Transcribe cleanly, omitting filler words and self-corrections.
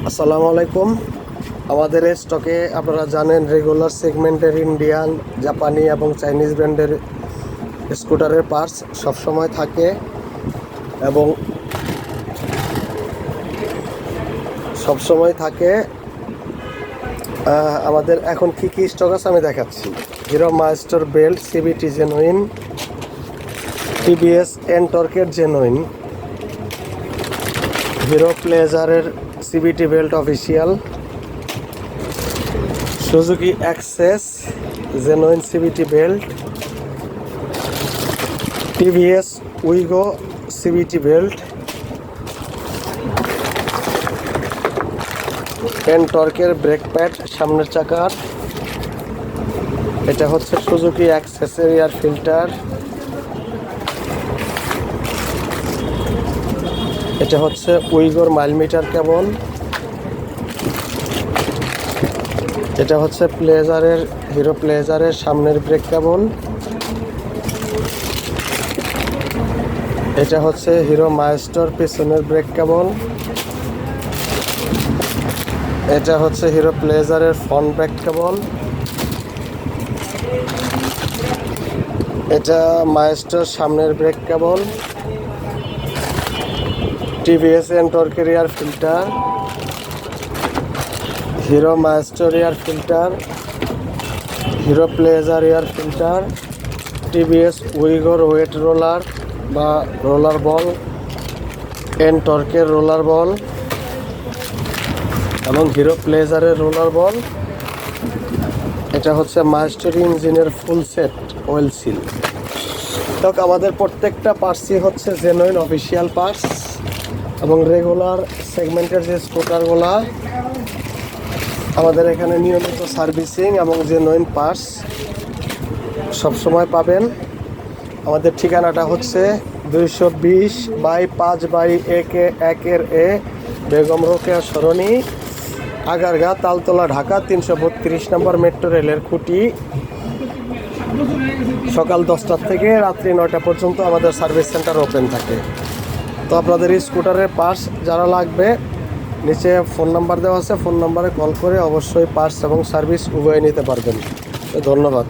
আসসালামু আলাইকুম। আমাদের স্টকে আপনারা জানেন রেগুলার সেগমেন্টের ইন্ডিয়ান, জাপানি এবং চাইনিজ ব্র্যান্ডের স্কুটারের পার্টস সবসময় থাকে এবং আমাদের এখন কী কী স্টক আছে আমি দেখাচ্ছি। Hero Maestro belt CBT genuine, TVS এনটর্কের জেনুইন, হিরো প্লেজারের CBT belt official, Suzuki Access genuine CBT belt, TVS Wego CBT belt, এনটর্কের ব্রেক প্যাড সামনের চাকার, এটা হচ্ছে সুজুকি অ্যাক্সেসের এয়ার ফিল্টার, এটা হচ্ছে উইগোর মাইল মিটার কেবল, এটা হচ্ছে হিরো প্লেজারের সামনের ব্রেক কেবল, এটা হচ্ছে হিরো মাস্টার পিছনের ব্রেক কেবল, এটা হচ্ছে হিরো প্লেজারের ফ্রন্ট ব্রেক কেবল, এটা মাস্টার সামনের ব্রেক কেবল, টিভিএস এনটর্কের air filter, Hero Maestro air filter, Hero Pleasure air filter, TVS উইগোর ওয়েট রোলার বা রোলার বল, এনটর্কের রোলার বল এবং হিরো প্লেজারের রোলার বল, এটা হচ্ছে মাস্টার ইঞ্জিনের ফুল সেট অয়েল সিল। তো আমাদের প্রত্যেকটা পার্টসই হচ্ছে জেনুইন অফিসিয়াল পার্টস এবং রেগুলার সেগমেন্টের যে স্কুটারগুলা আমাদের এখানে নিয়মিত সার্ভিসিং এবং জেনুইন পার্টস সবসময় পাবেন। আমাদের ঠিকানাটা হচ্ছে 220/5/1-1 বেগম রোকেয়া সরণি, আগারগাঁ, তালতলা, ঢাকা 332 নম্বর মেট্রো রেলের খুঁটি। সকাল 10টা থেকে রাত্রি 9টা পর্যন্ত আমাদের সার্ভিস সেন্টার ওপেন থাকে। তো আপনাদের এই স্কুটারের পার্টস যারা লাগবে, নিচে ফোন নাম্বার দেওয়া আছে, ফোন নাম্বারে কল করে অবশ্যই পার্টস এবং সার্ভিস উভয় নিতে পারবেন। ধন্যবাদ।